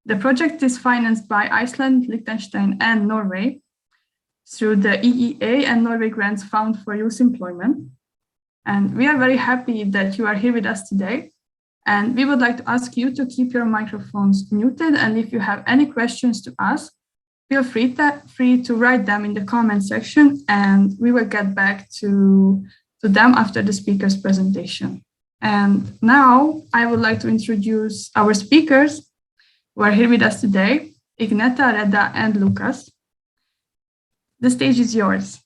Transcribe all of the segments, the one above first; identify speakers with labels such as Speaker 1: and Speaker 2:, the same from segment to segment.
Speaker 1: The project is financed by Iceland, Liechtenstein, and Norway through the EEA and Norway Grants Fund for Youth Employment. And we are very happy that you are here with us today. And we would like to ask you to keep your microphones muted. And if you have any questions to ask, feel free to write them in the comment section, and we will get back to them after the speaker's presentation. And now I would like to introduce our speakers who are here with us today, Igneta, Reda, and Lucas. The stage is yours.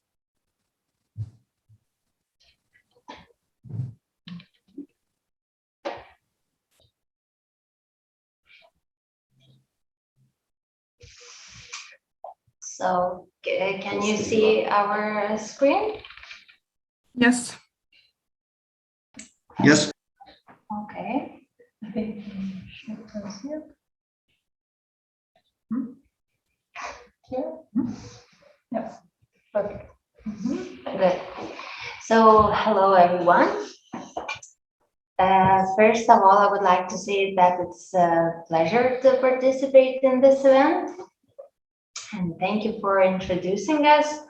Speaker 2: So, can you see our screen?
Speaker 1: Yes.
Speaker 3: Yes.
Speaker 2: Okay. Here? Yep. Perfect. Good. So, hello everyone. First of all, I would like to say that it's a pleasure to participate in this event. And thank you for introducing us.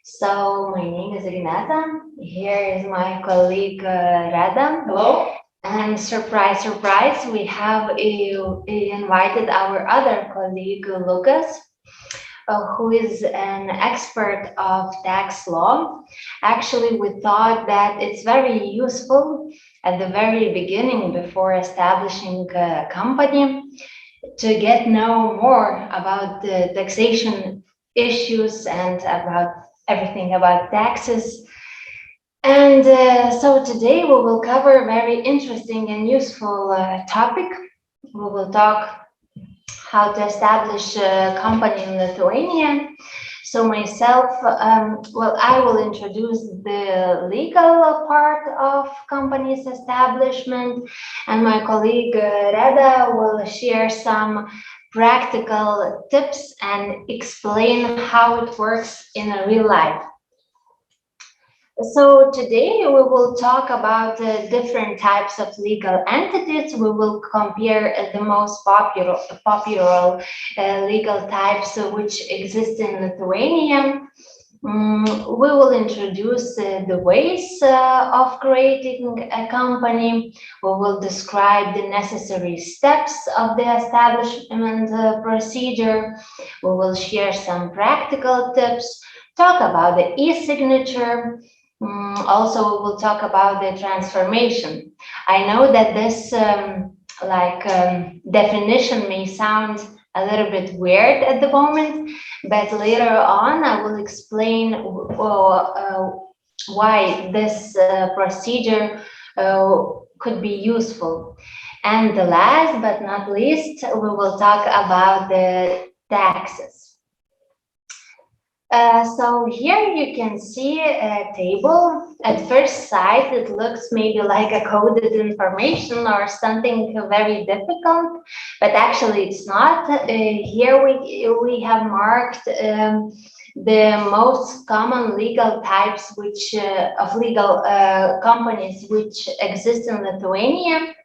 Speaker 2: So my name is Igneta. Here is my colleague Reda. Hello. And surprise, surprise, we have invited our other colleague Lucas, who is an expert of tax law. Actually, we thought that it's very useful at the very beginning before establishing a company to get know more about the taxation issues and about everything about taxes. And so today we will cover a very interesting and useful topic. We will talk how to establish a company in Lithuania. So myself, well, I will introduce the legal part of company's establishment, and my colleague Reda will share some practical tips and explain how it works in a real life. So today we will talk about different types of legal entities. We will compare the most popular legal types which exist in Lithuania. We will introduce the ways of creating a company. We will describe the necessary steps of the establishment procedure. We will share some practical tips, talk about the e-signature. Also, we will talk about the transformation. I know that this definition may sound a little bit weird at the moment, but later on I will explain why this procedure could be useful. And the last but not least, we will talk about the taxes. So here you can see a table. At first sight, it looks maybe like a coded information or something very difficult, but actually it's not. Here we have marked the most common legal types of legal companies which exist in Lithuania.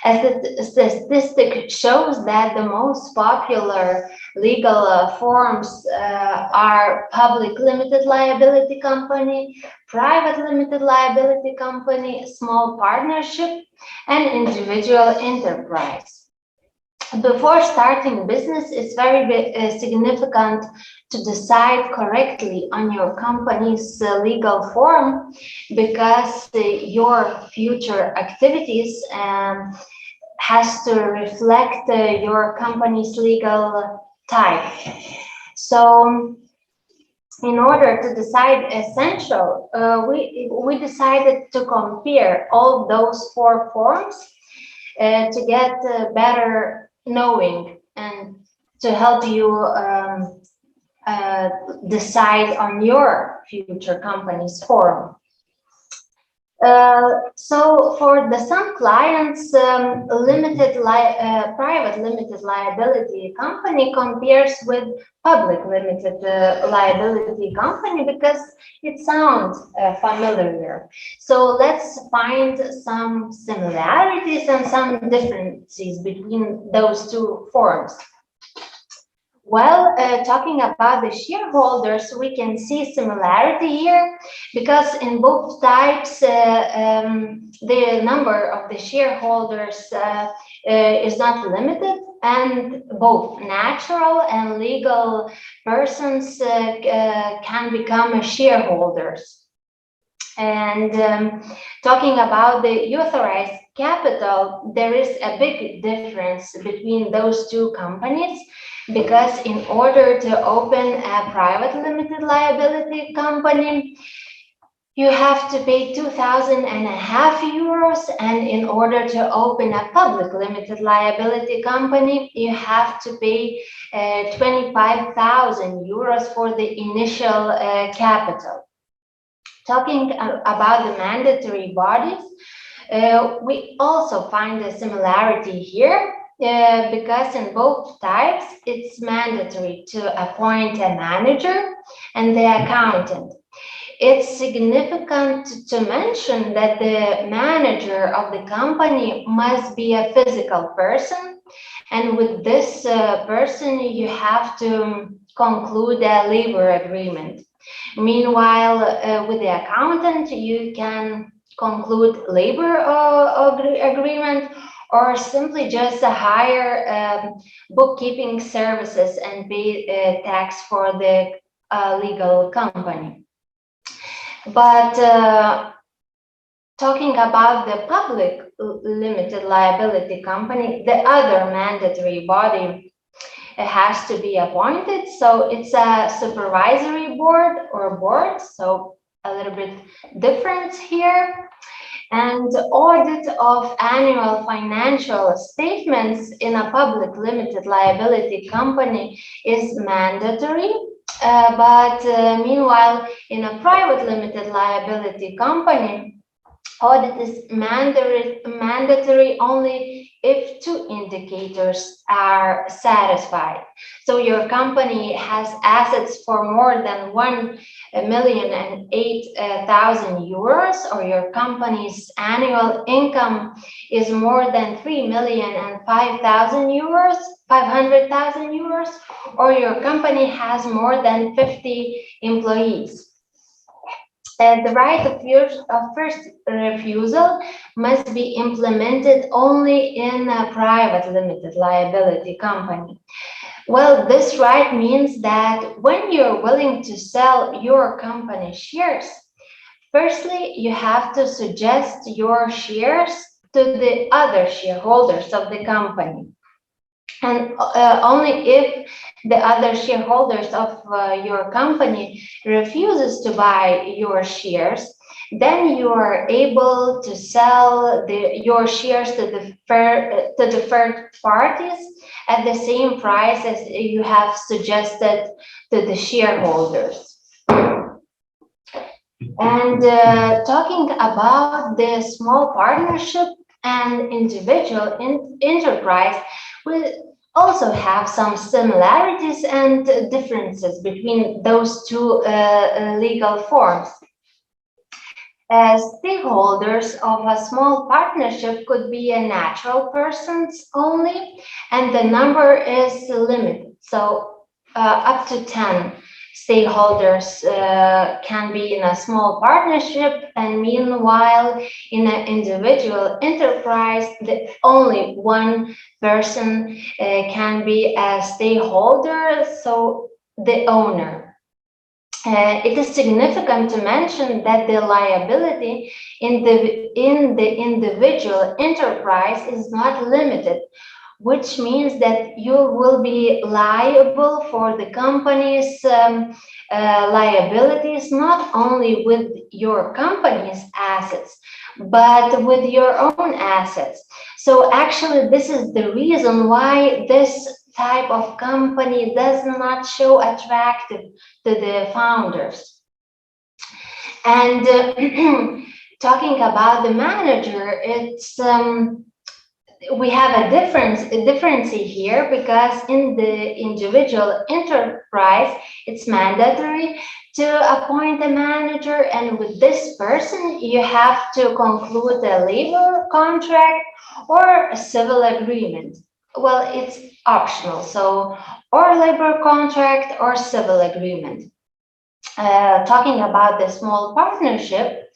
Speaker 2: As the statistic shows that the most popular legal forms are public limited liability company, private limited liability company, small partnership, and individual enterprise. Before starting business, it's very significant to decide correctly on your company's legal form, because your future activities has to reflect your company's legal type. So in order to decide essential, we decided to compare all those four forms to get better knowing and to help you decide on your future company's form. So for some clients, private limited liability company compares with public limited liability company because it sounds familiar. So let's find some similarities and some differences between those two forms. Well, talking about the shareholders, we can see similarity here because in both types, the number of the shareholders is not limited, and both natural and legal persons can become shareholders. And talking about the authorized capital, there is a big difference between those two companies, because in order to open a private limited liability company, you have to pay 2,500 euros, and in order to open a public limited liability company, you have to pay 25,000 euros for the initial capital. Talking about the mandatory bodies, we also find a similarity here because in both types, it's mandatory to appoint a manager and the accountant. It's significant to mention that the manager of the company must be a physical person, and with this person, you have to conclude a labor agreement. Meanwhile, with the accountant, you can conclude labor agreement, or simply just hire bookkeeping services and pay tax for the legal company. But talking about the public limited liability company, the other mandatory body has to be appointed. So it's a supervisory board or board, so a little bit difference here. And audit of annual financial statements in a public limited liability company is mandatory. Meanwhile, in a private limited liability company, audit is mandatory only if two indicators are satisfied. So your company has assets for more than 1,008,000 euros, or your company's annual income is more than 3,005,000 euros, 500,000 euros, or your company has more than 50 employees. The right of first refusal must be implemented only in a private limited liability company. Well, this right means that when you're willing to sell your company shares, firstly, you have to suggest your shares to the other shareholders of the company. And only if the other shareholders of your company refuses to buy your shares, then you are able to sell your shares to the third parties at the same price as you have suggested to the shareholders. And talking about the small partnership and individual enterprise, we also have some similarities and differences between those two legal forms. Stakeholders of a small partnership could be a natural persons only, and the number is limited. So up to 10 stakeholders can be in a small partnership, and meanwhile in an individual enterprise, only one person can be a stakeholder, so the owner. It is significant to mention that the liability in the individual enterprise is not limited, which means that you will be liable for the company's liabilities not only with your company's assets, but with your own assets. So actually, this is the reason why this type of company does not show attractive to the founders. And talking about the manager, it's we have a difference here, because in the individual enterprise, it's mandatory to appoint a manager, and with this person, you have to conclude a labor contract or a civil agreement. Well, it's optional. So, or labor contract or civil agreement. Talking about the small partnership,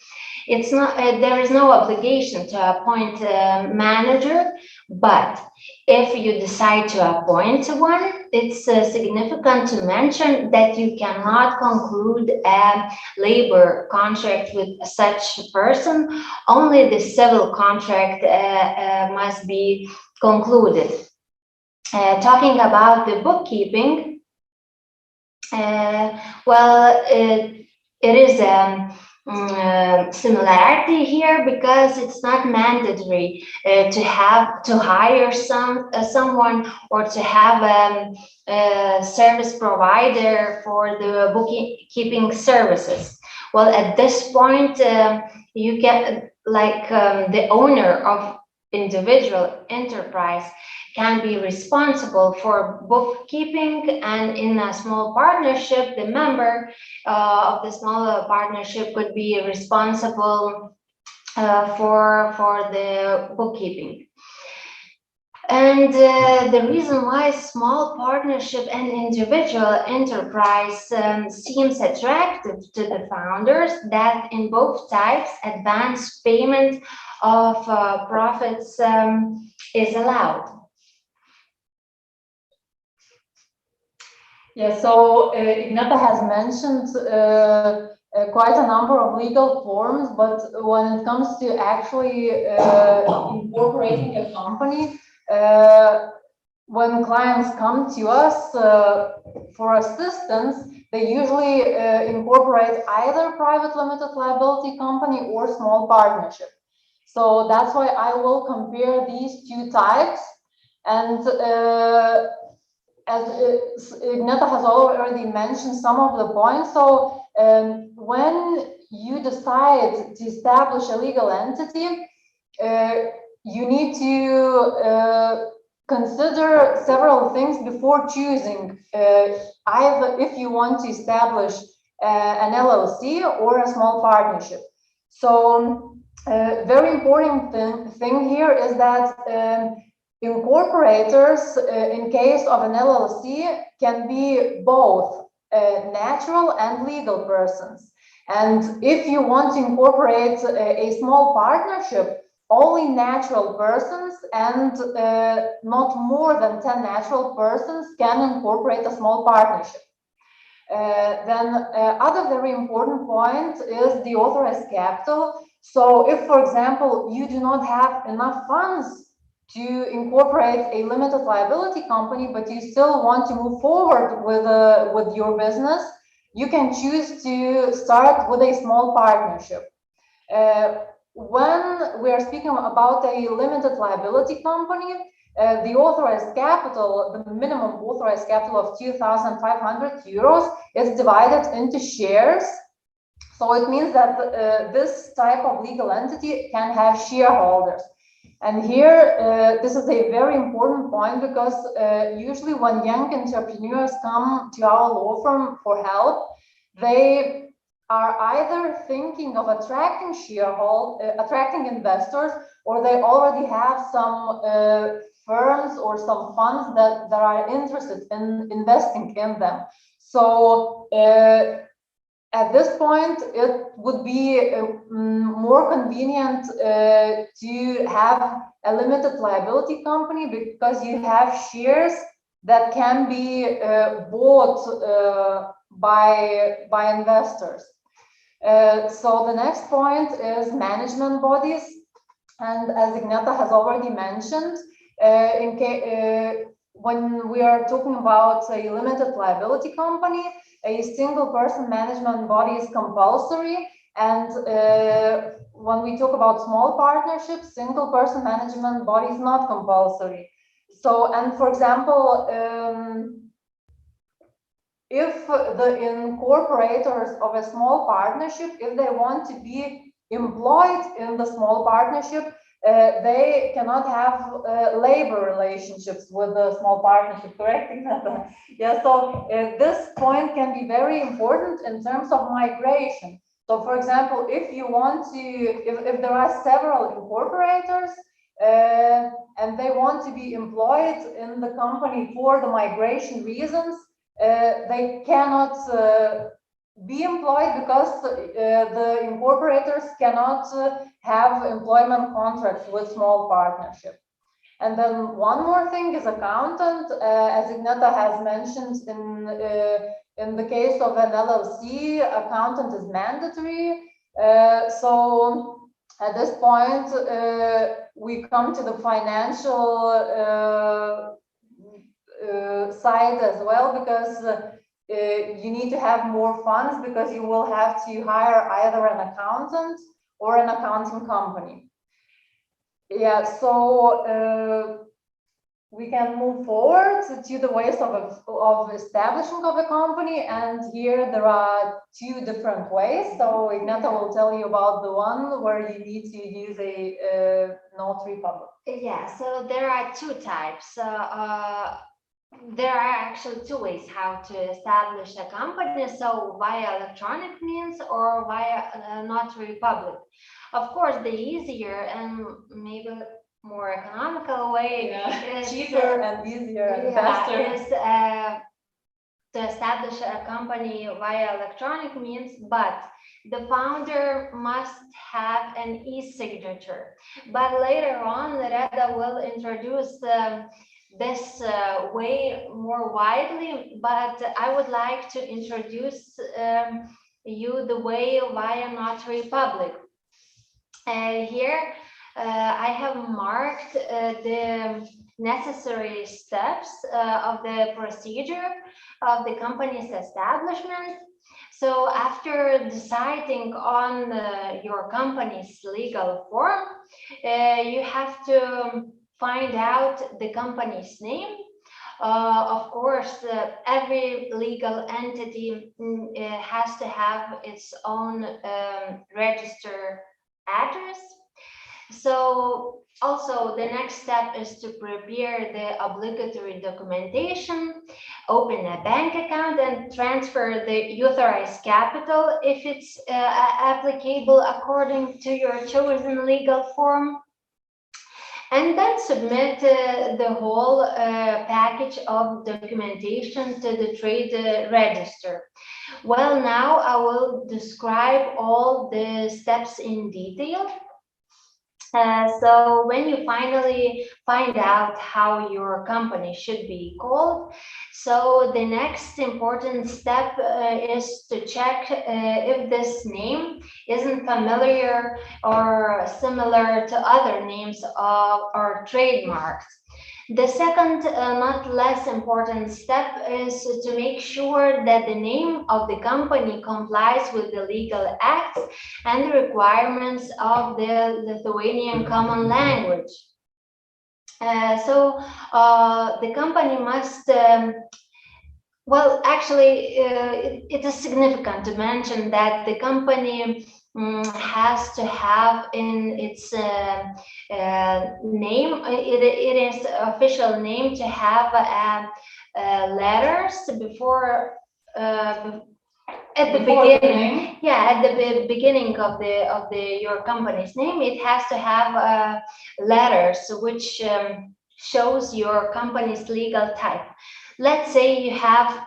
Speaker 2: it's not there is no obligation to appoint a manager, but if you decide to appoint one, it's significant to mention that you cannot conclude a labor contract with such a person. Only the civil contract must be concluded. Talking about the bookkeeping, well, it is similarity here because it's not mandatory to hire someone or to have a service provider for the bookkeeping services. Well, at this point, you get like the owner of individual enterprise can be responsible for bookkeeping, and in a small partnership, the member of the smaller partnership could be responsible for the bookkeeping. And the reason why small partnership and individual enterprise seems attractive to the founders, that in both types, advance payment of profits is allowed.
Speaker 3: Yeah, so Igneta has mentioned quite a number of legal forms, but when it comes to actually incorporating a company, when clients come to us for assistance, they usually incorporate either private limited liability company or small partnership. So that's why I will compare these two types. And as Igneta has already mentioned some of the points, so when you decide to establish a legal entity, you need to consider several things before choosing either if you want to establish an LLC or a small partnership. So very important thing here is that incorporators, in case of an LLC, can be both natural and legal persons. And if you want to incorporate a small partnership, only natural persons and not more than 10 natural persons can incorporate a small partnership. Then other very important point is the authorized capital. So if, for example, you do not have enough funds to incorporate a limited liability company, but you still want to move forward with your business, you can choose to start with a small partnership. When we are speaking about a limited liability company, the authorized capital, the minimum authorized capital of 2,500 euros is divided into shares. So it means that this type of legal entity can have shareholders. And here, this is a very important point because usually when young entrepreneurs come to our law firm for help, they are either thinking of attracting attracting investors, or they already have some firms or some funds that are interested in investing in them. So at this point, it would be more convenient to have a limited liability company because you have shares that can be bought by investors. So the next point is management bodies. And as Igneta has already mentioned, when we are talking about a limited liability company, a single person management body is compulsory, and when we talk about small partnerships, single person management body is not compulsory. So, and for example, if the incorporators of a small partnership, if they want to be employed in the small partnership, they cannot have labor relationships with the small partnership, correct? Yeah, so this point can be very important in terms of migration. So for example, if you want to, if there are several incorporators, and they want to be employed in the company for the migration reasons, they cannot be employed because the incorporators cannot have employment contracts with small partnership. And then one more thing is accountant, as Igneta has mentioned, in the case of an LLC, accountant is mandatory. So at this point, we come to the financial side as well, because you need to have more funds, because you will have to hire either an accountant or an accounting company. Yeah, so we can move forward to the ways of establishing of a company, and here there are two different ways. So Igneta will tell you about the one where you need to use a notary public.
Speaker 2: Yeah, so there are two types. There are actually two ways how to establish a company. So via electronic means or via notary public. Of course, the easier and maybe more economical way is
Speaker 3: cheaper and easier and faster
Speaker 2: is to establish a company via electronic means, but the founder must have an e-signature. But later on, Reda will introduce this way more widely, but I would like to introduce you the way via notary public. Here I have marked the necessary steps of the procedure of the company's establishment. So after deciding on your company's legal form, you have to find out the company's name. Of course, every legal entity has to have its own register address. So also the next step is to prepare the obligatory documentation, open a bank account and transfer the authorized capital if it's applicable according to your chosen legal form. And then submit the whole package of documentation to the trade register. Well, now I will describe all the steps in detail. So when you finally find out how your company should be called, so the next important step is to check if this name isn't familiar or similar to other names or trademarks. The second, not less important step is to make sure that the name of the company complies with the legal acts and requirements of the Lithuanian common language. So the company must, well, actually, it is significant to mention that the company has to have in its name, it is official name to have letters before at the beginning. Yeah, at the beginning of your company's name, it has to have letters which shows your company's legal type. Let's say you have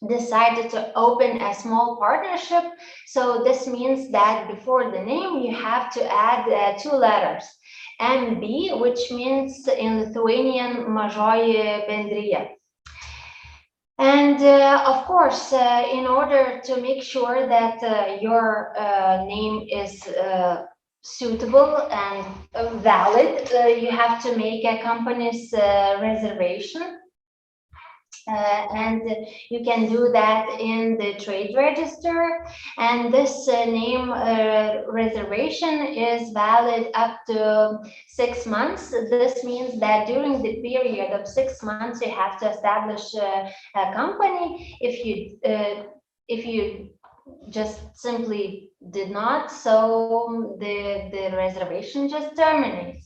Speaker 2: decided to open a small partnership, so this means that before the name you have to add two letters, MB, which means in Lithuanian mažoji bendrija. And of course, in order to make sure that your name is suitable and valid, you have to make a company's reservation. And you can do that in the trade register, and this name reservation is valid up to 6 months. This means that during the period of 6 months you have to establish a company. If you just simply did not, so the reservation just terminates.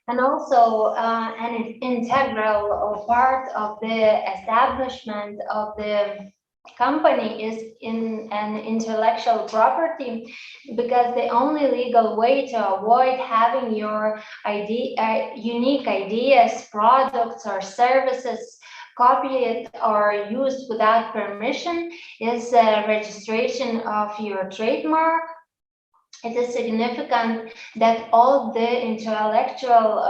Speaker 2: And also an integral part of the establishment of the company is in an intellectual property, because the only legal way to avoid having your unique ideas, products, or services copied or used without permission is registration of your trademark. It is significant that all the intellectual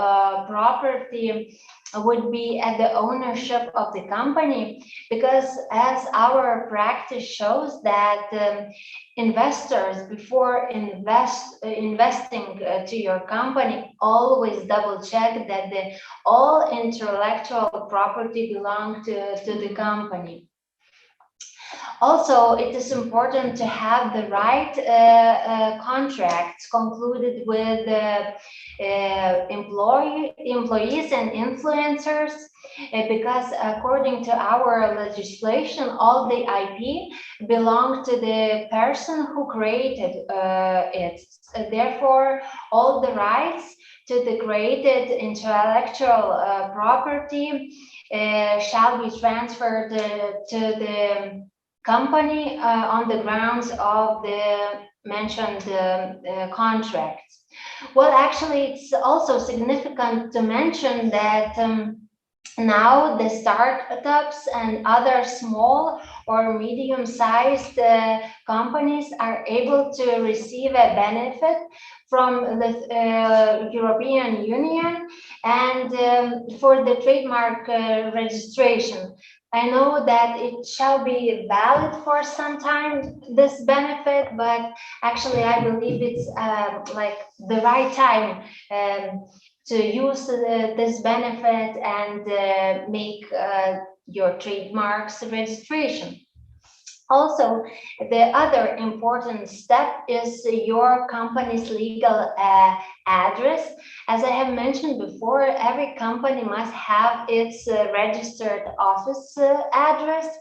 Speaker 2: property would be at the ownership of the company, because as our practice shows that investors, before investing to your company, always double check that all intellectual property belong to the company. Also, it is important to have the right contracts concluded with employees and influencers, because according to our legislation, all the IP belong to the person who created it. Therefore, all the rights to the created intellectual property shall be transferred to the company on the grounds of the mentioned contracts. Well, actually, it's also significant to mention that now the startups and other small or medium-sized companies are able to receive a benefit from the European Union and for the trademark registration. I know that it shall be valid for some time, this benefit, but actually I believe it's like the right time to use this benefit and make your trademarks registration. Also, the other important step is your company's legal address. As I have mentioned before, every company must have its registered office address.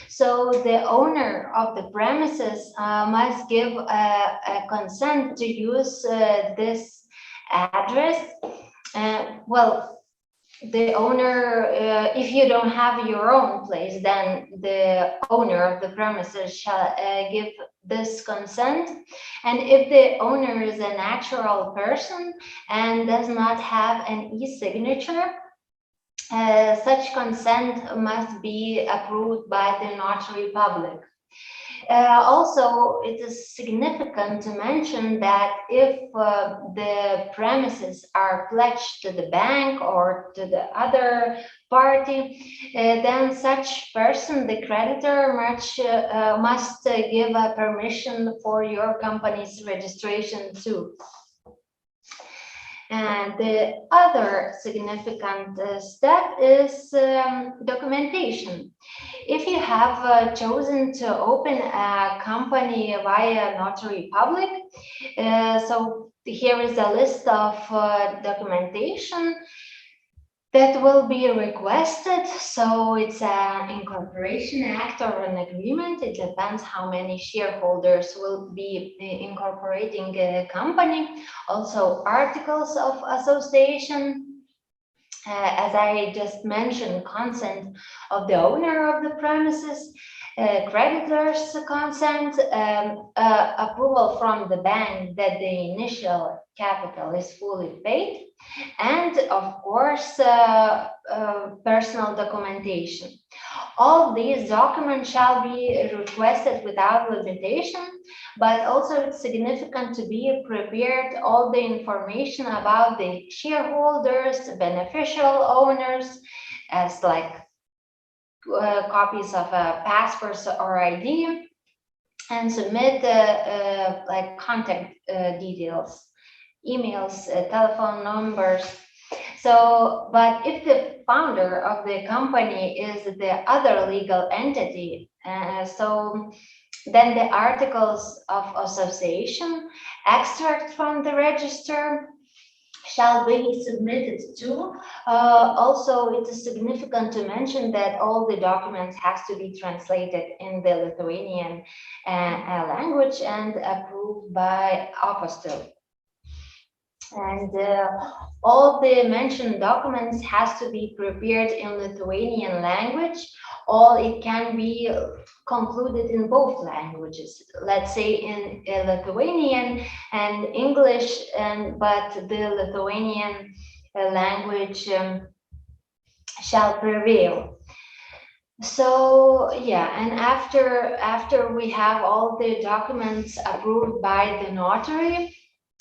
Speaker 2: So the owner of the premises must give a consent to use this address. Well, the owner, if you don't have your own place, then the owner of the premises shall give this consent. And if the owner is a natural person and does not have an e-signature, such consent must be approved by the notary public. Also, it is significant to mention that if the premises are pledged to the bank or to the other party, then such person, the creditor, must give a permission for your company's registration too. And the other significant step is documentation. If you have chosen to open a company via notary public, so here is a list of documentation that will be requested. So it's an incorporation act or an agreement. It depends how many shareholders will be incorporating a company. Also articles of association. As I just mentioned, consent of the owner of the premises, creditors' consent, approval from the bank that the initial capital is fully paid, and of course, personal documentation. All these documents shall be requested without limitation, but also it's significant to be prepared all the information about the shareholders, beneficial owners, as like copies of passports or ID, and submit like contact details, emails, telephone numbers. So, but if the founder of the company is the other legal entity, so then the articles of association, extract from the register, shall be submitted to. Also, it is significant to mention that all the documents has to be translated in the Lithuanian language and approved by apostille. And all the mentioned documents has to be prepared in Lithuanian language. or it can be concluded in both languages, let's say in Lithuanian and English, but the Lithuanian language shall prevail. So yeah, and after we have all the documents approved by the notary,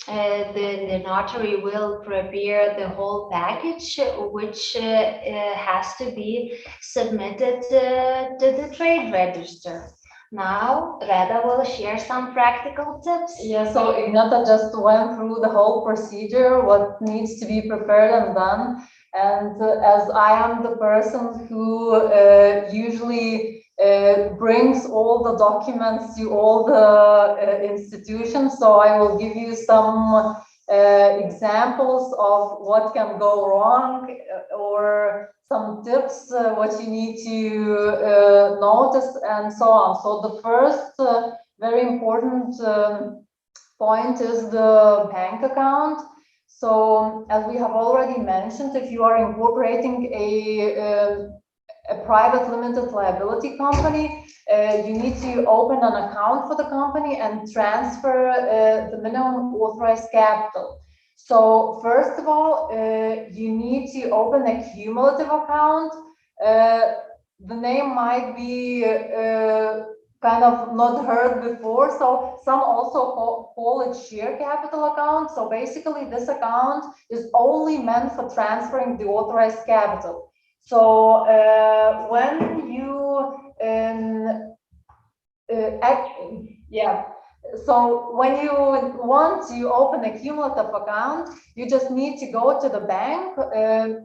Speaker 2: the notary will prepare the whole package, which has to be submitted to the trade register. Now, Reda will share some practical tips.
Speaker 3: Yeah, so Igneta just went through the whole procedure, what needs to be prepared and done. And as I am the person who usually brings all the documents to all the institutions, so I will give you some examples of what can go wrong or some tips what you need to notice and so on. So the first very important point is the bank account. So as we have already mentioned, if you are incorporating a private limited liability company, you need to open an account for the company and transfer the minimum authorized capital. So first of all, you need to open a cumulative account. The name might be kind of not heard before, so some also call it share capital account. So basically this account is only meant for transferring the authorized capital. So when you so when you want to open a cumulative account, you just need to go to the bank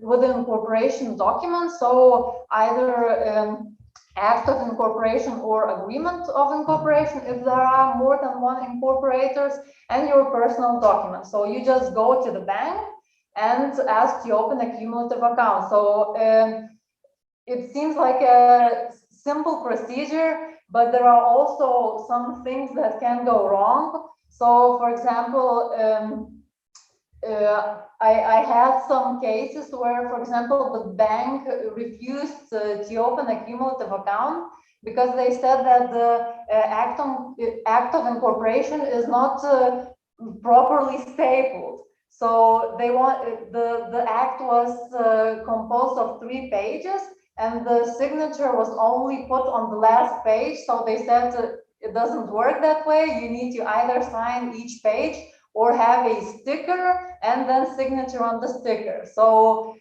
Speaker 3: with the incorporation document. So either act of incorporation or agreement of incorporation if there are more than one incorporators, and your personal document. So you just go to the bank and ask to open a cumulative account. So it seems like a simple procedure, but there are also some things that can go wrong. So for example, I had some cases where, for example, the bank refused to open a cumulative account because they said that the act of incorporation is not properly stapled. So they want the act was composed of 3 pages, and the signature was only put on the last page. So they said it doesn't work that way. You need to either sign each page or have a sticker and then signature on the sticker. So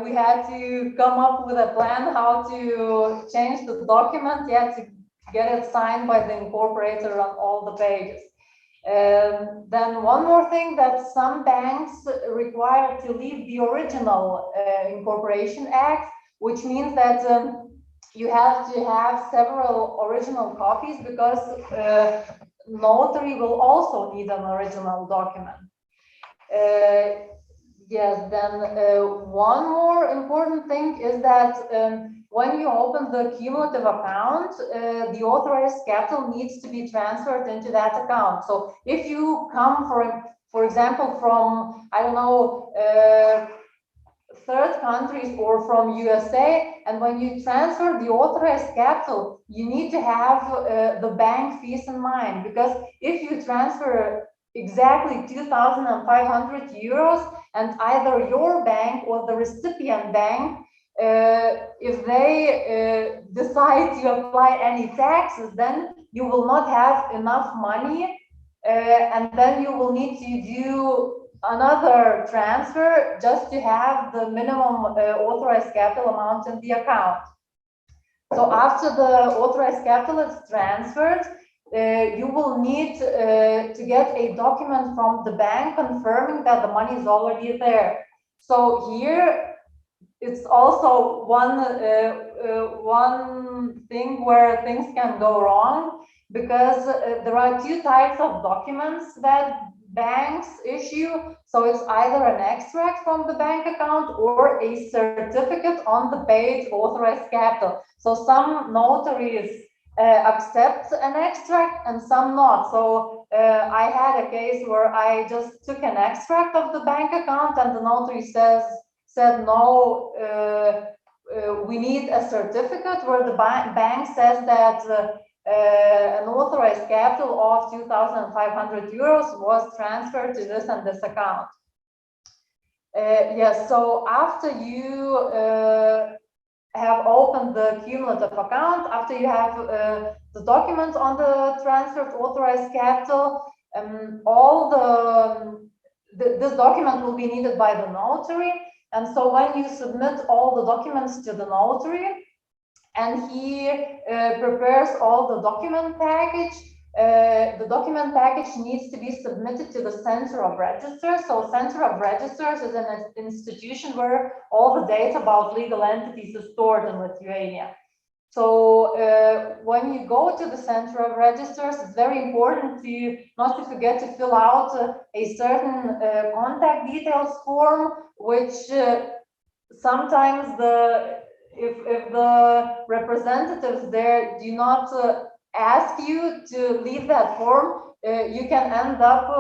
Speaker 3: we had to come up with a plan how to change the document, to get it signed by the incorporator on all the pages. Then one more thing, that some banks require to leave the original Incorporation Act, which means that you have to have several original copies, because notary will also need an original document. Yes, then one more important thing is that when you open the cumulative account, the authorized capital needs to be transferred into that account. So if you come, for example, from, I don't know, third countries or from USA, and when you transfer the authorized capital, you need to have the bank fees in mind, because if you transfer exactly 2,500 euros and either your bank or the recipient bank, if they decide to apply any taxes, then you will not have enough money, and then you will need to do another transfer just to have the minimum authorized capital amount in the account. So after the authorized capital is transferred, you will need to get a document from the bank confirming that the money is already there. So here it's also one thing where things can go wrong, because there are 2 types of documents that banks issue. So it's either an extract from the bank account or a certificate on the page authorized capital. So some notaries accept an extract and some not. So I had a case where I just took an extract of the bank account and the notary said no, we need a certificate where the bank says that an authorized capital of 2,500 euros was transferred to this and this account. Yes, so after you have opened the cumulative account, after you have the documents on the transferred authorized capital, this document will be needed by the notary. And so when you submit all the documents to the notary and he prepares all the document package needs to be submitted to the Center of Registers. So Center of Registers is an institution where all the data about legal entities is stored in Lithuania. So when you go to the Center of Registers, it's very important not to forget to fill out a certain contact details form, which sometimes if the representatives there do not ask you to leave that form, you can end up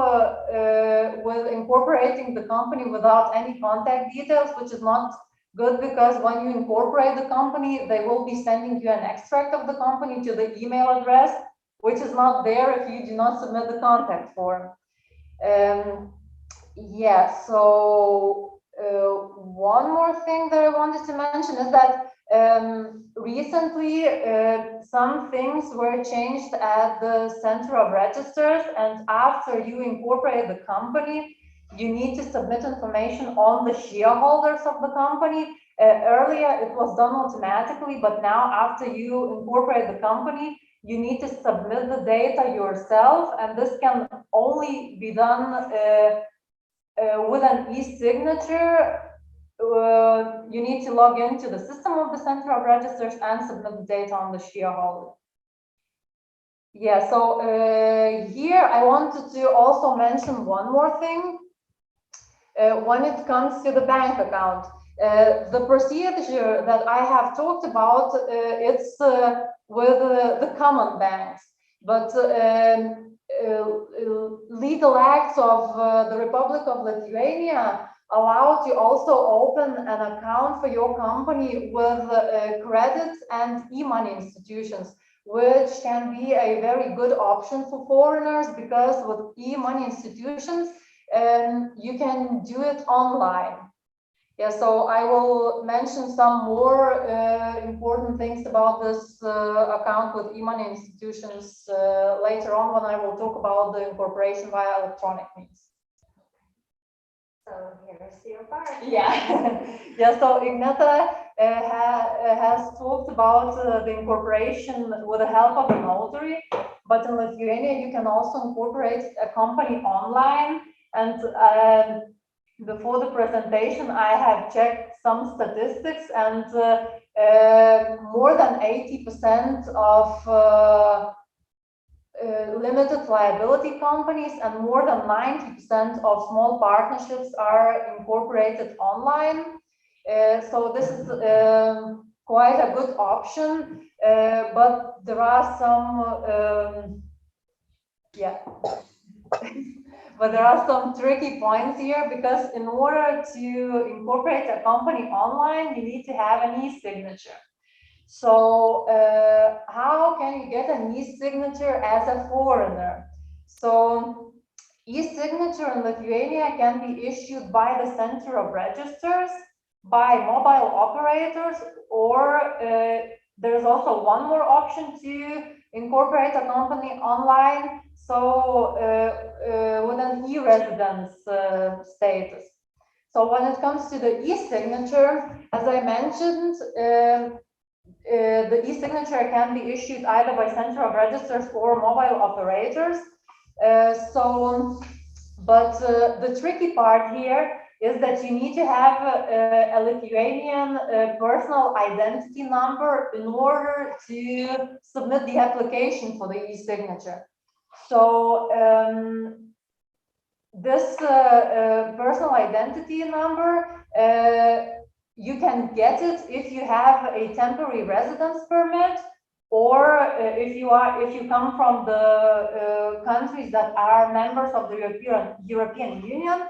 Speaker 3: with incorporating the company without any contact details, which is not good, because when you incorporate the company, they will be sending you an extract of the company to the email address, which is not there if you do not submit the contact form. Yeah, so one more thing that I wanted to mention is that recently some things were changed at the Center of Registers, and after you incorporate the company, you need to submit information on the shareholders of the company. Earlier it was done automatically, but now after you incorporate the company, you need to submit the data yourself, and this can only be done with an e-signature. You need to log into the system of the Center of Registers and submit the data on the shareholder. Yeah, so here I wanted to also mention one more thing. When it comes to the bank account, the procedure that I have talked about, it's with the common banks, but legal acts of the Republic of Lithuania allow to also open an account for your company with credit and e-money institutions, which can be a very good option for foreigners, because with e-money institutions, you can do it online. Yeah, so I will mention some more important things about this account with e-money institutions later on, when I will talk about the incorporation via electronic means.
Speaker 2: So here's your part.
Speaker 3: Yeah, yeah. So Igneta has talked about the incorporation with the help of a notary, but in Lithuania you can also incorporate a company online. And before the presentation, I have checked some statistics, and more than 80% of limited liability companies and more than 90% of small partnerships are incorporated online. So this is quite a good option, but there are some but there are some tricky points here, because in order to incorporate a company online, you need to have an e-signature. So how can you get an e-signature as a foreigner? So e-signature in Lithuania can be issued by the Center of Registers, by mobile operators, or there's also one more option to incorporate a company online, so with an e-residence status. So when it comes to the e-signature, as I mentioned, the e-signature can be issued either by Center of Registers or mobile operators. But the tricky part here is that you need to have a Lithuanian personal identity number in order to submit the application for the e-signature. So this personal identity number, you can get it if you have a temporary residence permit, or if you come from the countries that are members of the European Union,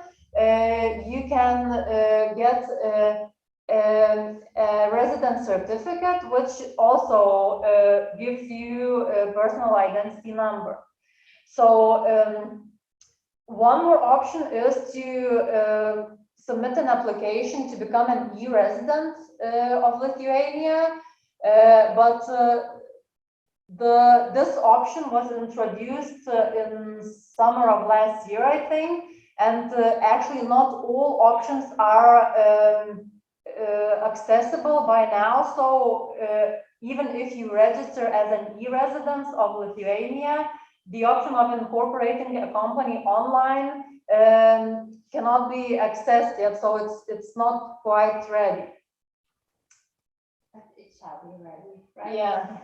Speaker 3: you can get a resident certificate, which also gives you a personal identity number. So one more option is to submit an application to become an e-resident of Lithuania, but this option was introduced in summer of last year, I think, and actually not all options are accessible by now. So even if you register as an e-resident of Lithuania, the option of incorporating a company online cannot be accessed yet, so it's not quite ready.
Speaker 2: But it shall be ready, right?
Speaker 3: Yeah.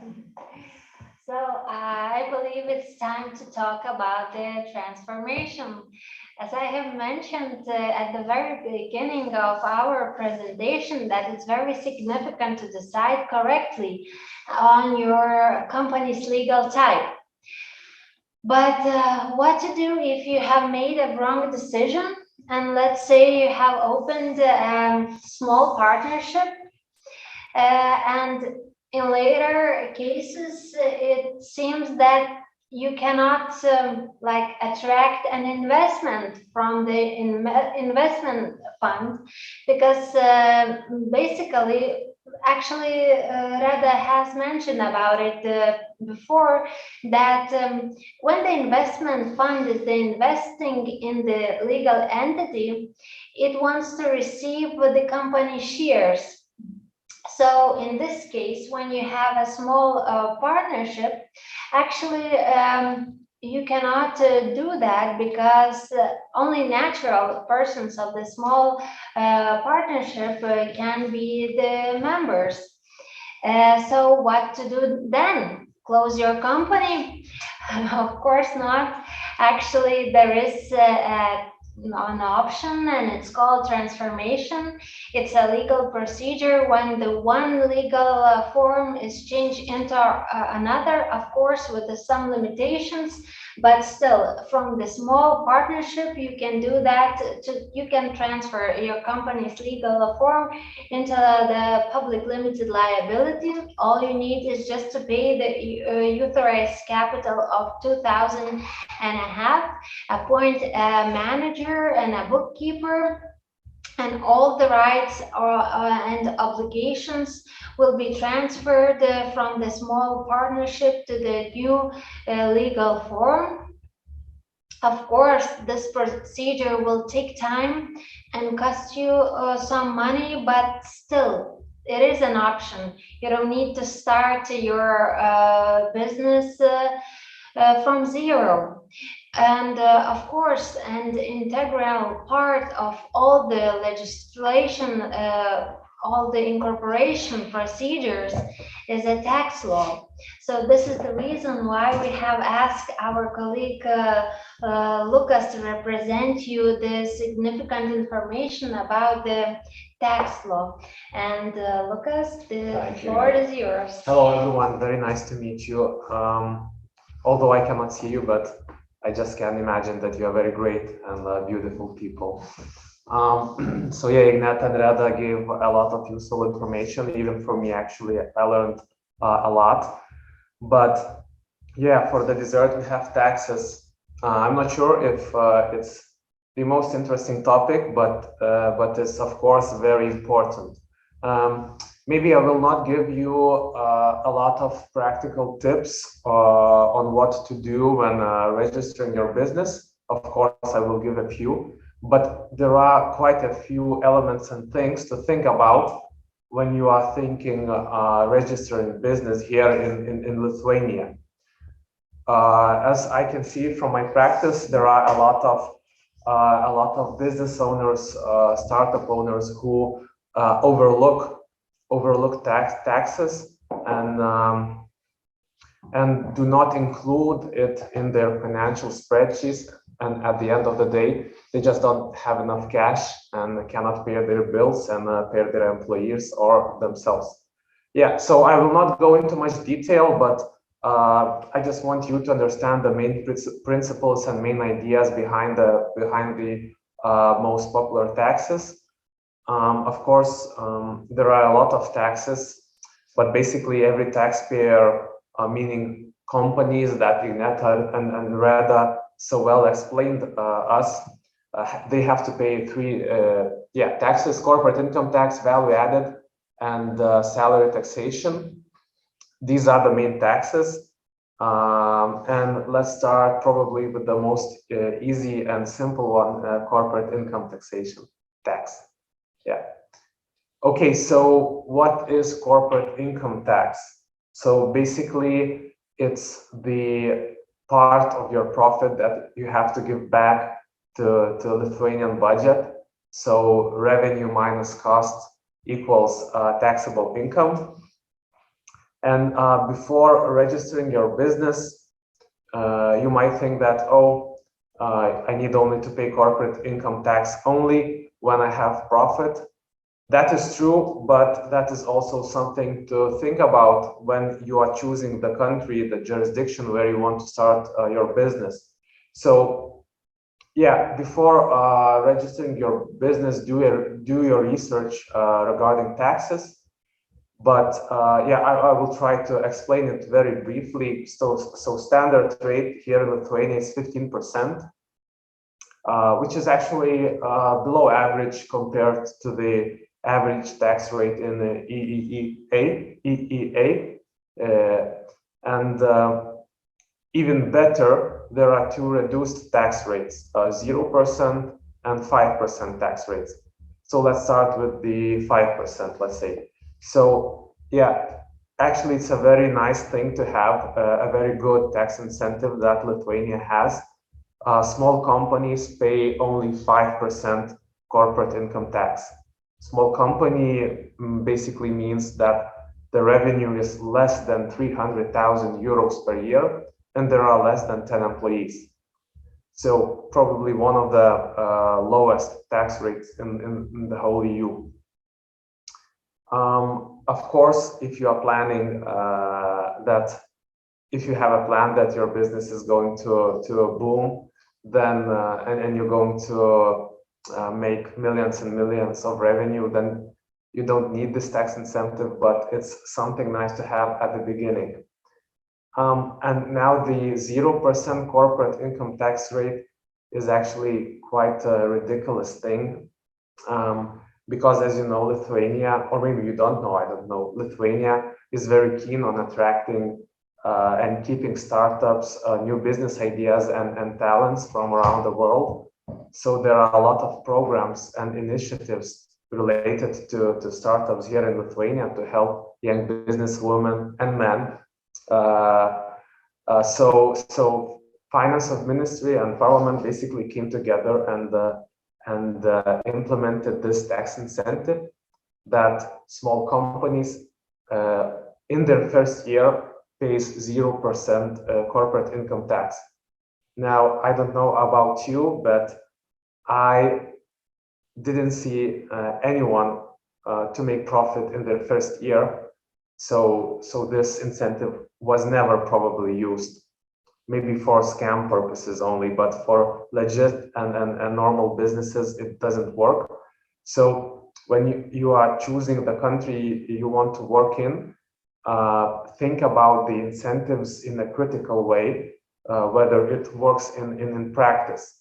Speaker 2: So I believe it's time to talk about the transformation. As I have mentioned at the very beginning of our presentation, that it's very significant to decide correctly on your company's legal type. But what to do if you have made a wrong decision? And let's say you have opened a small partnership and in later cases, it seems that you cannot attract an investment from the investment fund because basically, actually, Reda has mentioned about it before that when the investment fund is investing in the legal entity, it wants to receive the company shares. So in this case, when you have a small partnership, actually you cannot do that because only natural persons of the small partnership can be the members. So what to do then? Close your company? Of course not. Actually, there is an option and it's called transformation. It's a legal procedure when the one legal form is changed into another, of course with some limitations, but still from the small partnership you can do that. You can transfer your company's legal form into the public limited liability. All you need is just to pay the authorized capital of 2,500, appoint a manager and a bookkeeper, and all the rights and obligations will be transferred from the small partnership to the new legal form. Of course, this procedure will take time and cost you some money, but still, it is an option. You don't need to start your business from zero. And of course, an integral part of all the legislation, all the incorporation procedures is a tax law. So this is the reason why we have asked our colleague Lucas to represent you the significant information about the tax law. And Lucas, the floor is yours.
Speaker 4: Hello everyone, very nice to meet you. Although I cannot see you, but I just can imagine that you are very great and beautiful people. So yeah, Igneta and Reda gave a lot of useful information. Even for me, actually, I learned a lot. But yeah, for the dessert, we have taxes. I'm not sure if it's the most interesting topic, but it's of course very important. Maybe I will not give you a lot of practical tips on what to do when registering your business. Of course, I will give a few, but there are quite a few elements and things to think about when you are thinking registering business here in Lithuania. As I can see from my practice, there are a lot of business owners, startup owners who overlook taxes and do not include it in their financial spreadsheets, and at the end of the day they just don't have enough cash and cannot pay their bills and pay their employees or themselves. Yeah, so I will not go into much detail, but I just want you to understand the main principles and main ideas behind the most popular taxes. Of course, there are a lot of taxes, but basically every taxpayer, meaning companies that Igneta and Reda so well explained us, they have to pay three taxes: corporate income tax, value added, and salary taxation. These are the main taxes. And let's start probably with the most easy and simple one, corporate income taxation tax. Yeah. Okay, so what is corporate income tax? So basically, it's the part of your profit that you have to give back to Lithuanian budget. So revenue minus cost equals taxable income. And before registering your business, you might think that, oh, I need only to pay corporate income tax only when I have profit. That is true, but that is also something to think about when you are choosing the country, the jurisdiction where you want to start your business. So yeah, before registering your business, do your research regarding taxes. But I will try to explain it very briefly. So standard rate here in Lithuania is 15%, which is actually below average compared to the average tax rate in the EEA. And even better, there are two reduced tax rates, 0% and 5% tax rates. So let's start with the 5%, let's say. So yeah, actually it's a very nice thing to have a very good tax incentive that Lithuania has. Small companies pay only 5% corporate income tax. Small company basically means that the revenue is less than 300,000 euros per year, and there are less than 10 employees. So probably one of the lowest tax rates in the whole EU. Of course, if you are planning if you have a plan that your business is going to boom, then and you're going to make millions and millions of revenue, then you don't need this tax incentive, but it's something nice to have at the beginning. And now the 0% corporate income tax rate is actually quite a ridiculous thing. Because as you know, Lithuania, or maybe you don't know, I don't know, Lithuania is very keen on attracting and keeping startups, new business ideas and talents from around the world. So there are a lot of programs and initiatives related to startups here in Lithuania to help young businesswomen and men. So finance of ministry and parliament basically came together and implemented this tax incentive that small companies in their first year pays 0% corporate income tax. Now, I don't know about you, but I didn't see anyone to make profit in their first year. So this incentive was never probably used, maybe for scam purposes only, but for legit and normal businesses, it doesn't work. So when you are choosing the country you want to work in, think about the incentives in a critical way, whether it works in practice.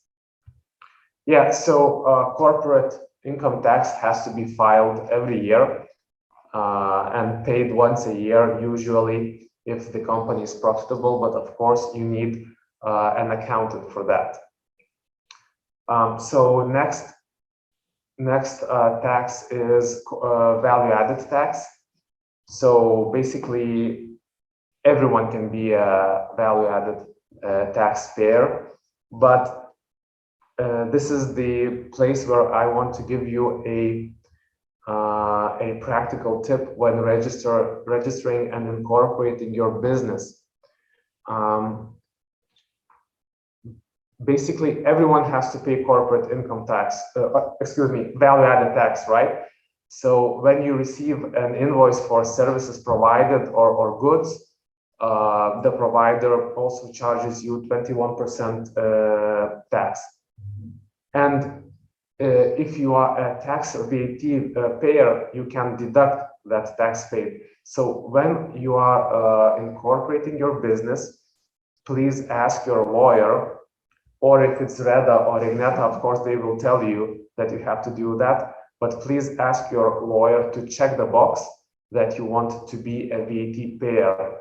Speaker 4: Yeah, so corporate income tax has to be filed every year and paid once a year, usually if the company is profitable, but of course you need an accountant for that. So next tax is value-added tax. So basically everyone can be a value-added taxpayer, but this is the place where I want to give you a practical tip when registering and incorporating your business. Basically, everyone has to pay corporate income tax, value-added tax, right? So when you receive an invoice for services provided or goods, the provider also charges you 21% tax. And if you are a tax or VAT payer, you can deduct that tax paid. So when you are incorporating your business, please ask your lawyer, or if it's Reda or Igneta, of course, they will tell you that you have to do that. But please ask your lawyer to check the box that you want to be a VAT payer.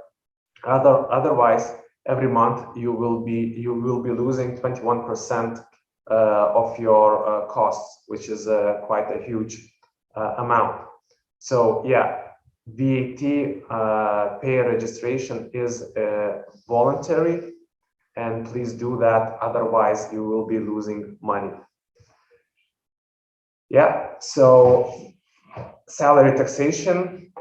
Speaker 4: Otherwise, every month you will be losing 21% of your costs, which is quite a huge amount. So yeah, VAT payer registration is voluntary, and please do that. Otherwise, you will be losing money. Yeah. So salary taxation.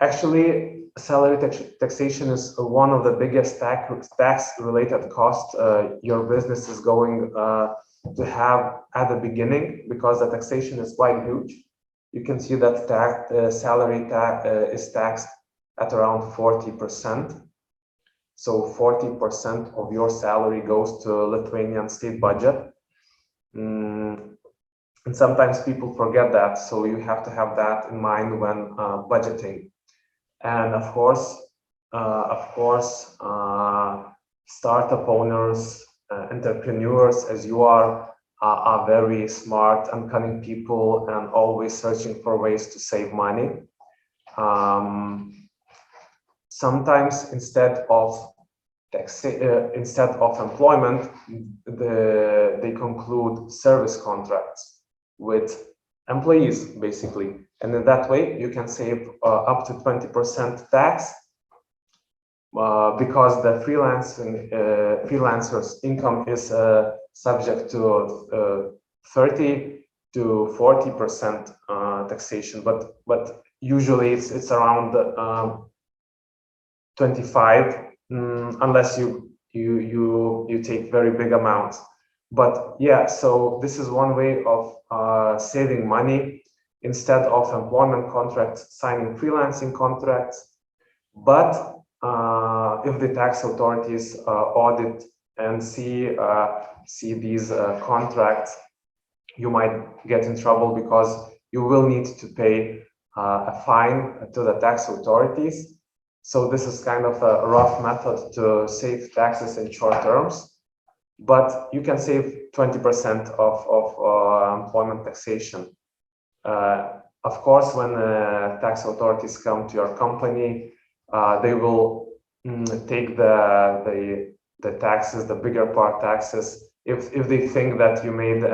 Speaker 4: Actually, salary taxation is one of the biggest tax-related costs your business is going to have at the beginning, because the taxation is quite huge. You can see that salary is taxed at around 40%. So 40% of your salary goes to Lithuanian state budget. And sometimes people forget that, so you have to have that in mind when budgeting. And of course, startup owners, entrepreneurs, as you are very smart and cunning people and always searching for ways to save money. Sometimes instead of employment, they conclude service contracts with employees, basically. And in that way, you can save up to 20% tax because the freelancer's income is subject to 30 to 40% taxation, but usually it's around 25, unless you take very big amounts. But yeah, so this is one way of saving money. Instead of employment contracts, signing freelancing contracts. But if the tax authorities audit and see these contracts, you might get in trouble because you will need to pay a fine to the tax authorities. So this is kind of a rough method to save taxes in short terms, but you can save 20% of employment taxation. Of course, when tax authorities come to your company, they will take the taxes, the bigger part taxes, if they think that you made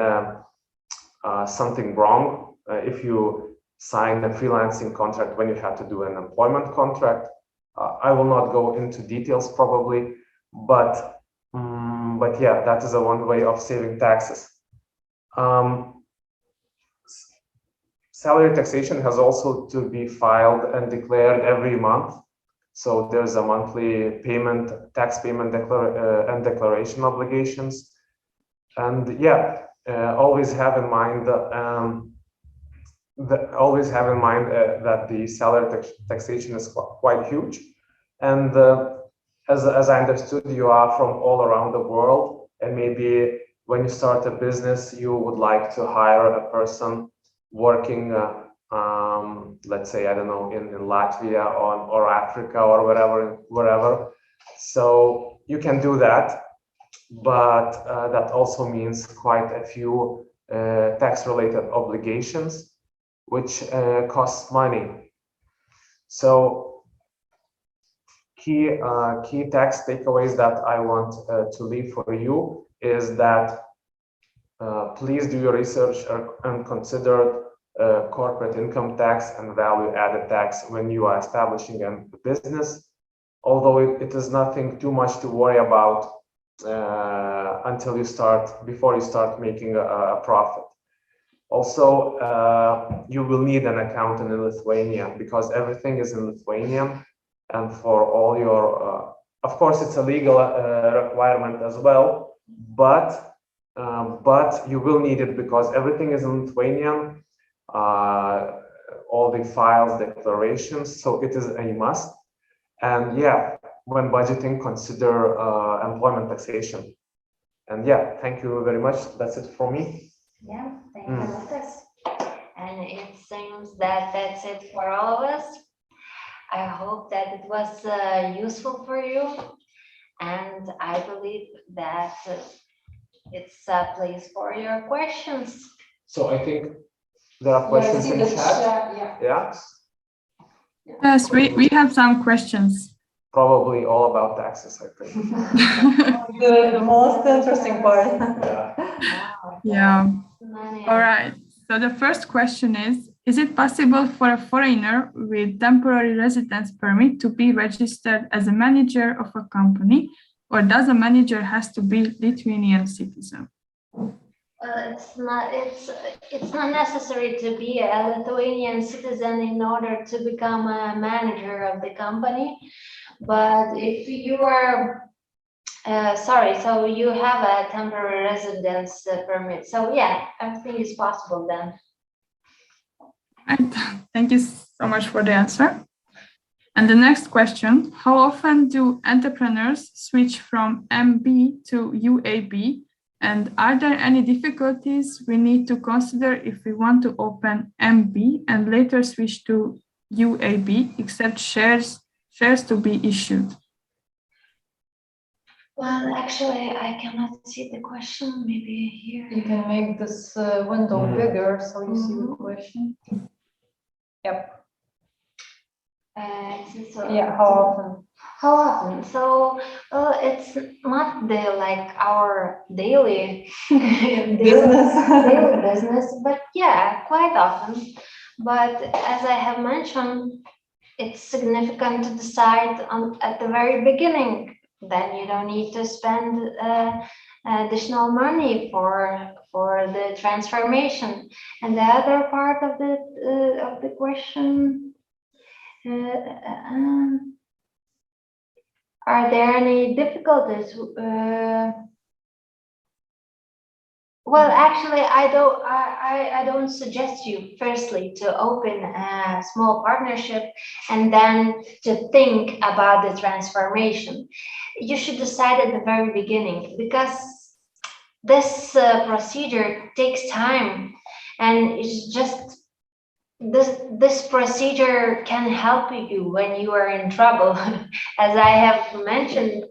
Speaker 4: something wrong. If you sign a freelancing contract when you have to do an employment contract, I will not go into details probably, but yeah, that is one way of saving taxes. Salary taxation has also to be filed and declared every month. So there's a monthly payment, tax payment and declaration obligations. And yeah, always have in mind that the salary taxation is quite huge. And as I understood, you are from all around the world, and maybe when you start a business, you would like to hire a person working, let's say, I don't know, in Latvia or Africa or wherever. So you can do that, but that also means quite a few tax-related obligations, which costs money. So key tax takeaways that I want to leave for you is that please do your research and consider corporate income tax and value-added tax when you are establishing a business. Although it is nothing too much to worry about before you start making a profit. Also, you will need an accountant in Lithuania because everything is in Lithuanian, and for all your, of course, it's a legal requirement as well, but you will need it because everything is in Lithuanian, all the files, declarations, so it is a must. And yeah, when budgeting, consider employment taxation. And yeah, thank you very much. That's it for me.
Speaker 2: Yeah, thank you, Lucas. And it seems that that's it for all of us. I hope that it was useful for you. And I believe that it's a place for your questions.
Speaker 4: So I think there are questions in the chat. Yeah.
Speaker 1: Yes, we have some questions.
Speaker 4: Probably all about taxes, I think.
Speaker 3: The most interesting part.
Speaker 1: Yeah. All right. So the first question is it possible for a foreigner with temporary residence permit to be registered as a manager of a company, or does a manager has to be Lithuanian citizen?
Speaker 2: Well, it's not necessary to be a Lithuanian citizen in order to become a manager of the company. But if you are so you have a temporary residence permit. So yeah, everything is possible then.
Speaker 1: Right. Thank you so much for the answer. And the next question, how often do entrepreneurs switch from MB to UAB? And are there any difficulties we need to consider if we want to open MB and later switch to UAB, except shares to be issued?
Speaker 2: Well, actually, I cannot see the question. Maybe here.
Speaker 3: You can make this window bigger so you see the question. Yep. Yeah, how often?
Speaker 2: How often? So it's not our daily business, but yeah, quite often. But as I have mentioned, it's significant to decide at the very beginning. Then you don't need to spend additional money for the transformation. And the other part of the question. Are there any difficulties? Well, actually, I don't suggest you firstly to open a small partnership and then to think about the transformation. You should decide at the very beginning, because this procedure takes time, and it's just this procedure can help you when you are in trouble. As I have mentioned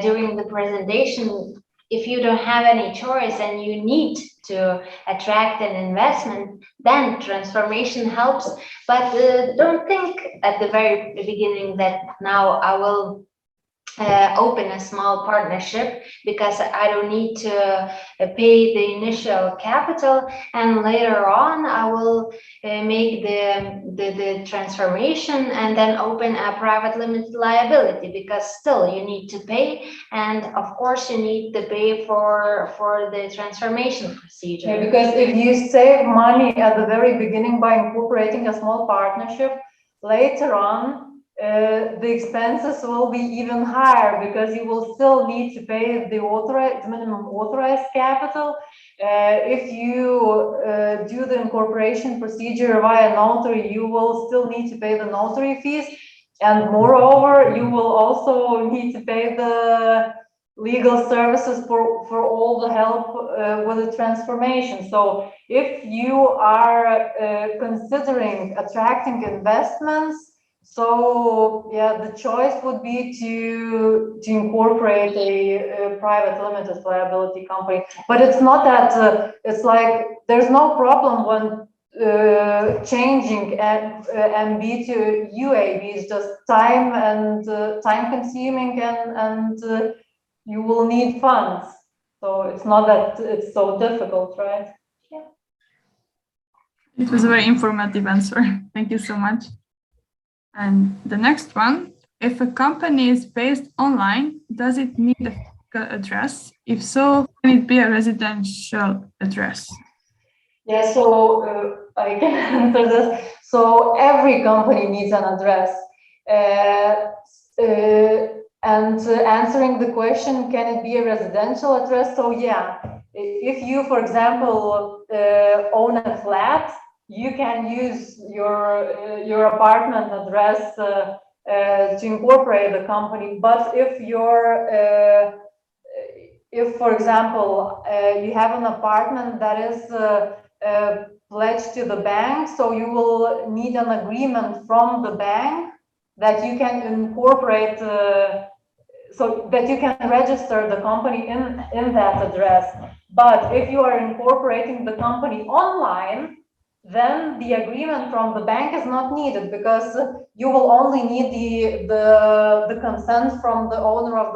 Speaker 2: during the presentation, if you don't have any choice and you need to attract an investment, then transformation helps. But don't think at the very beginning that now I will open a small partnership because I don't need to pay the initial capital, and later on I will make the transformation and then open a private limited liability, because still you need to pay, and of course you need to pay for the transformation procedure.
Speaker 3: Yeah, because if you save money at the very beginning by incorporating a small partnership, later on the expenses will be even higher, because you will still need to pay the minimum authorized capital. If you do the incorporation procedure via notary, you will still need to pay the notary fees, and moreover, you will also need to pay the legal services for all the help with the transformation. So if you are considering attracting investments, so yeah, the choice would be to incorporate a private limited liability company. But it's not that it's like there's no problem when changing MB to UAB. It's just time and time consuming, and you will need funds. So it's not that it's so difficult, right?
Speaker 2: Yeah.
Speaker 1: It was a very informative answer. Thank you so much. And the next one, if a company is based online, does it need a physical address? If so, can it be a residential address?
Speaker 3: Yeah, so I can answer this. So every company needs an address. And answering the question, can it be a residential address? So yeah, if you, for example, own a flat, you can use your apartment address to incorporate the company. But if if, for example, you have an apartment that is pledged to the bank, so you will need an agreement from the bank that you can incorporate, so that you can register the company in that address. But if you are incorporating the company online, then the agreement from the bank is not needed, because you will only need the consent from the owner of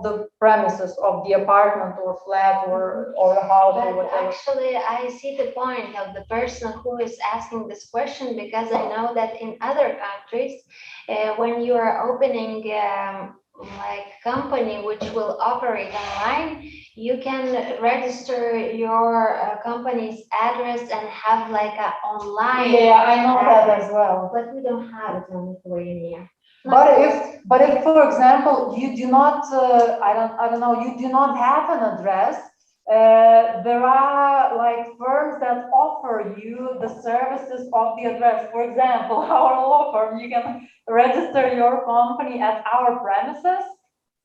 Speaker 3: the premises, of the apartment or flat or house or
Speaker 2: But
Speaker 3: whatever.
Speaker 2: actually, I see the point of the person who is asking this question, because I know that in other countries, when you are opening like company which will operate online, you can register your company's address and have like an online.
Speaker 3: Yeah, I know that
Speaker 2: address,
Speaker 3: as well.
Speaker 2: but we don't have it in Lithuania.
Speaker 3: But if, for example, you do not, I don't know, you do not have an address, there are like firms that offer you the services of the address. For example, our law firm, you can register your company at our premises,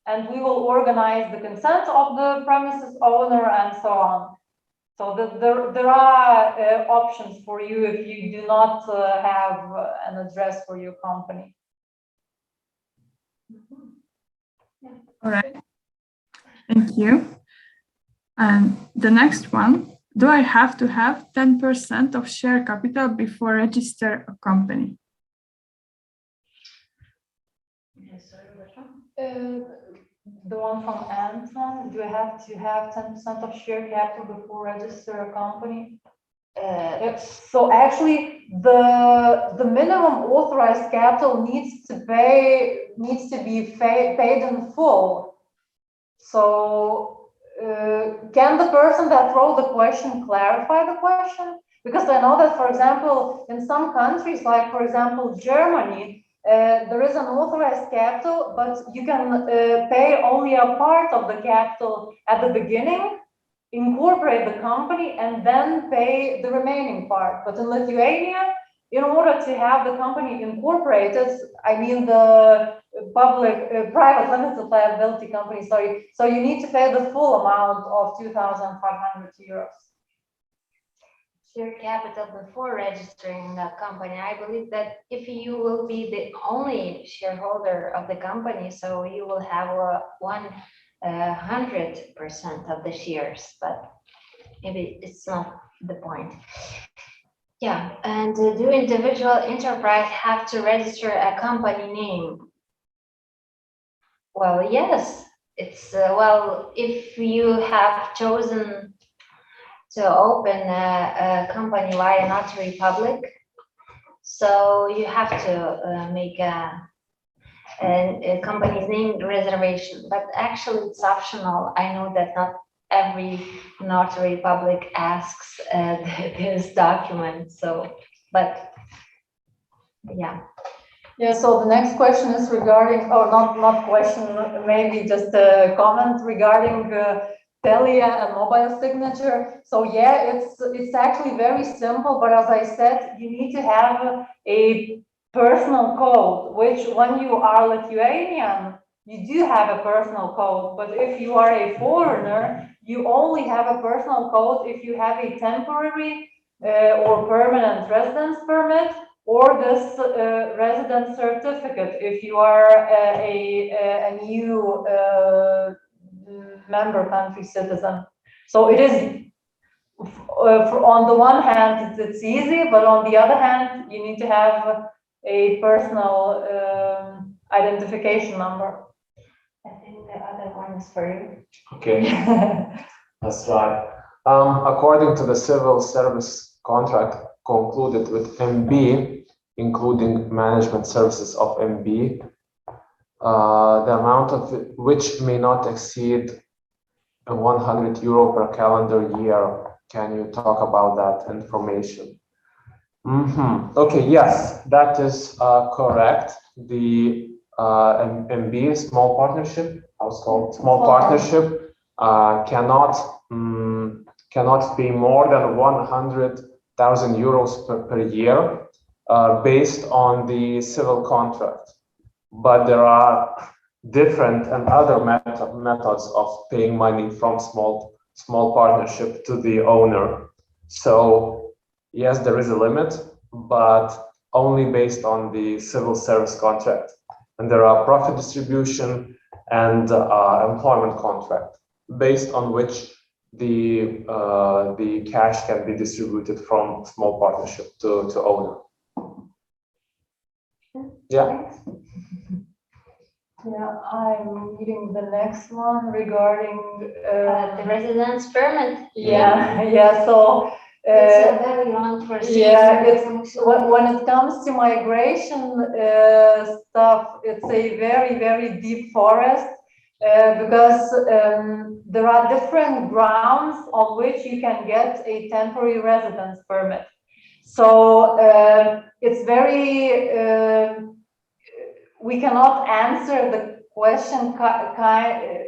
Speaker 3: and we will organize the consent of the premises owner and so on. So there are options for you if you do not have an address for your company.
Speaker 1: All right. Thank you. And the next one, do I have to have 10% of share capital before register a company?
Speaker 3: The one from Anton, do I have to have 10% of share capital before register a company? So actually, the minimum authorized capital needs to be paid in full. So can the person that wrote the question clarify the question? Because I know that, for example, in some countries, like for example Germany, there is an authorized capital, but you can pay only a part of the capital at the beginning, incorporate the company, and then pay the remaining part. But in Lithuania, in order to have the company incorporated, I mean the private limited liability company, sorry, so you need to pay the full amount of 2,500 euros.
Speaker 2: Share capital before registering the company. I believe that if you will be the only shareholder of the company, so you will have 100% of the shares, but maybe it's not the point. Yeah, and do individual enterprise have to register a company name? Well, yes, it's well, if you have chosen to open a company via notary public, so you have to make a company's name reservation, but actually it's optional. I know that not every notary public asks this document, so, but yeah.
Speaker 3: Yeah, so the next question is regarding, or not question, maybe just a comment regarding Telia and mobile signature. So yeah, it's actually very simple, but as I said, you need to have a personal code, which when you are Lithuanian, you do have a personal code, but if you are a foreigner, you only have a personal code if you have a temporary or permanent residence permit, or this residence certificate if you are a new member country citizen. So it is, on the one hand, it's easy, but on the other hand, you need to have a personal identification number.
Speaker 2: I think the other one is for you.
Speaker 4: Okay, that's right. According to the civil service contract concluded with MB, including management services of MB, the amount of which may not exceed 100 euro per calendar year. Can you talk about that information? Okay, yes, that is correct. The MB, small partnership, household small partnership, cannot pay more than 100,000 euros per year based on the civil contract. But there are different and other methods of paying money from small partnership to the owner. So yes, there is a limit, but only based on the civil service contract. And there are profit distribution and employment contract, based on which the cash can be distributed from small partnership to owner. Yeah.
Speaker 3: Yeah, I'm reading the next one regarding
Speaker 2: The residence permit.
Speaker 3: Yeah. So
Speaker 2: it's a very long procedure.
Speaker 3: yeah, it's when it comes to migration stuff, it's a very deep forest because there are different grounds on which you can get a temporary residence permit. So it's very we cannot answer the question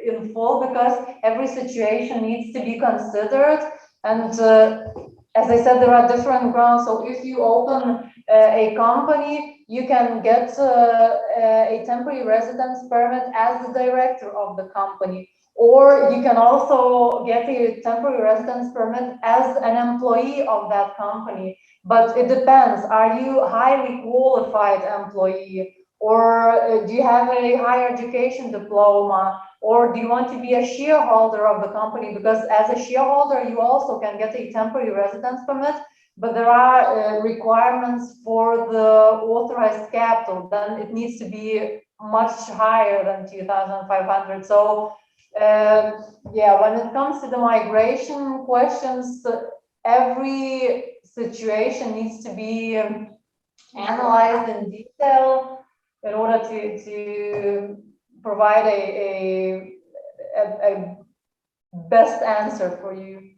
Speaker 3: in full because every situation needs to be considered. And as I said, there are different grounds. So if you open a company, you can get a temporary residence permit as the director of the company. Or you can also get a temporary residence permit as an employee of that company. But it depends. Are you a highly qualified employee? Or do you have a higher education diploma? Or do you want to be a shareholder of the company? Because as a shareholder, you also can get a temporary residence permit, but there are requirements for the authorized capital. Then it needs to be much higher than 2,500. So yeah, when it comes to the migration questions, every situation needs to be analyzed in detail in order to provide a best answer for you.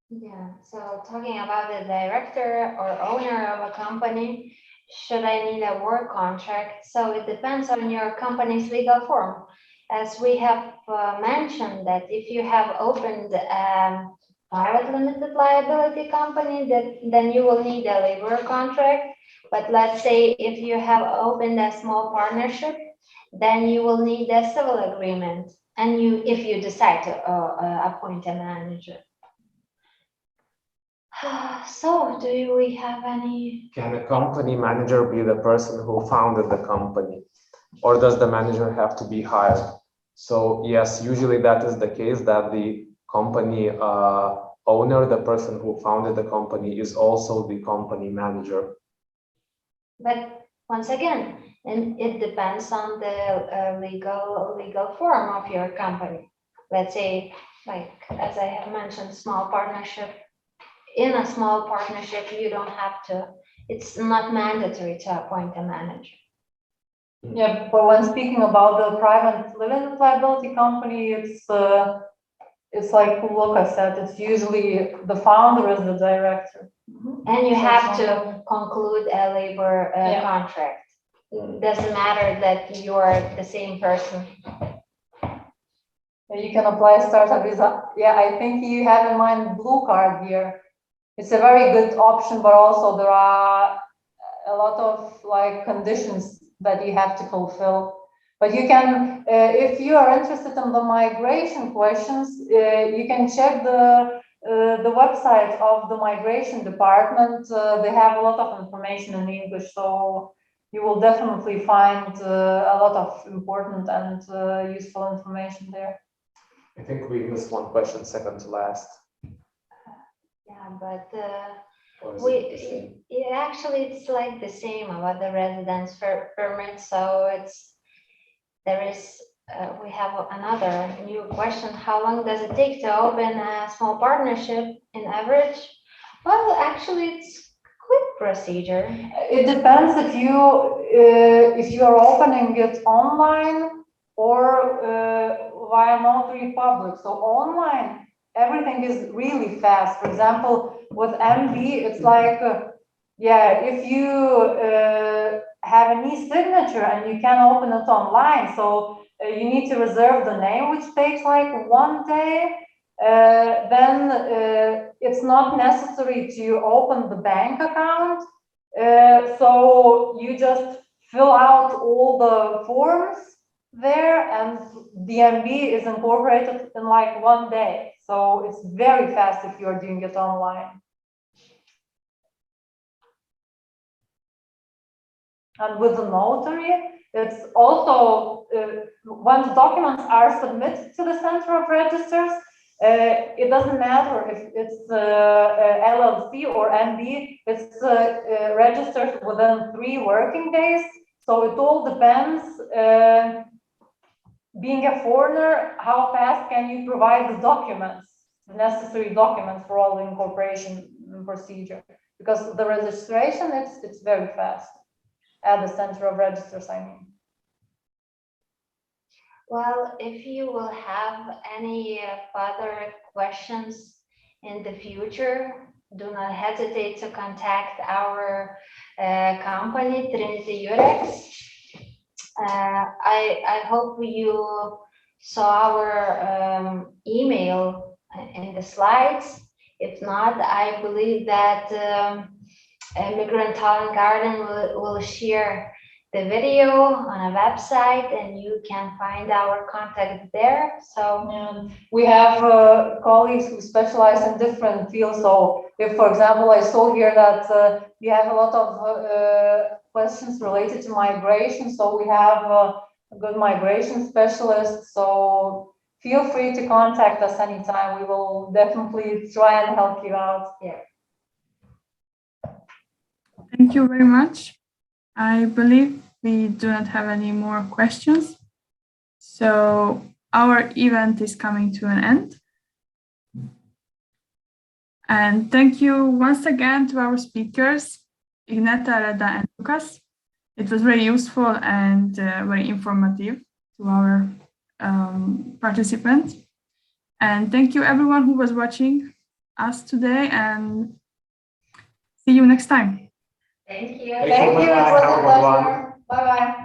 Speaker 2: Yeah, so talking about the director or owner of a company, should I need a work contract? So it depends on your company's legal form. As we have mentioned that if you have opened a private limited liability company, then you will need a labor contract. But let's say if you have opened a small partnership, then you will need a civil agreement. And if you decide to appoint a manager. So do we have any?
Speaker 4: Can a company manager be the person who founded the company? Or does the manager have to be hired? So yes, usually that is the case, that the company owner, the person who founded the company, is also the company manager.
Speaker 2: But once again, and it depends on the legal form of your company. Let's say, like as I have mentioned, small partnership. In a small partnership, you don't have to. It's not mandatory to appoint a manager.
Speaker 3: Yeah, but when speaking about the private limited liability company, it's like Luca said, it's usually the founder is the director.
Speaker 2: And you have to conclude a labor contract. Doesn't matter that you are the same person.
Speaker 3: You can apply a startup visa. Yeah, I think you have in mind Blue Card here. It's a very good option, but also there are a lot of like conditions that you have to fulfill. But you can, if you are interested in the migration questions, you can check the website of the migration department. They have a lot of information in English, so you will definitely find a lot of important and useful information there.
Speaker 4: I think we missed one question, second to last.
Speaker 2: Yeah, but actually it's like the same about the residence permit. So we have another new question. How long does it take to open a small partnership in average? Well, actually it's quick procedure.
Speaker 3: It depends if you are opening it online or via notary public. So online, everything is really fast. For example, with MB, it's like, if you have an e-signature and you can open it online, so you need to reserve the name, which takes like 1 day. Then it's not necessary to open the bank account. So you just fill out all the forms there, and DMB is incorporated in like 1 day. So it's very fast if you're doing it online. And with the notary, it's also, when the documents are submitted to the Center of Registers, it doesn't matter if it's LLC or MB, it's registered within 3 working days. So it all depends, being a foreigner, how fast can you provide the documents, the necessary documents for all the incorporation procedure? Because the registration, it's very fast at the Center of Registers, I mean.
Speaker 2: Well, if you will have any further questions in the future, do not hesitate to contact our company, TRINITI JUREX. I hope you saw our email in the slides. If not, I believe that Migrant Talent Garden will share the video on a website, and you can find our contact there. So
Speaker 3: and we have colleagues who specialize in different fields. So if, for example, I saw here that you have a lot of questions related to migration, so we have a good migration specialist. So feel free to contact us anytime. We will definitely try and help you out.
Speaker 2: Yeah.
Speaker 1: Thank you very much. I believe we do not have any more questions. So our event is coming to an end. And thank you once again to our speakers, Igneta, Reda, and Lucas. It was very useful and very informative to our participants. And thank you everyone who was watching us today, and see you next time.
Speaker 2: Thank you.
Speaker 3: Thank you. It was a pleasure. Bye-bye.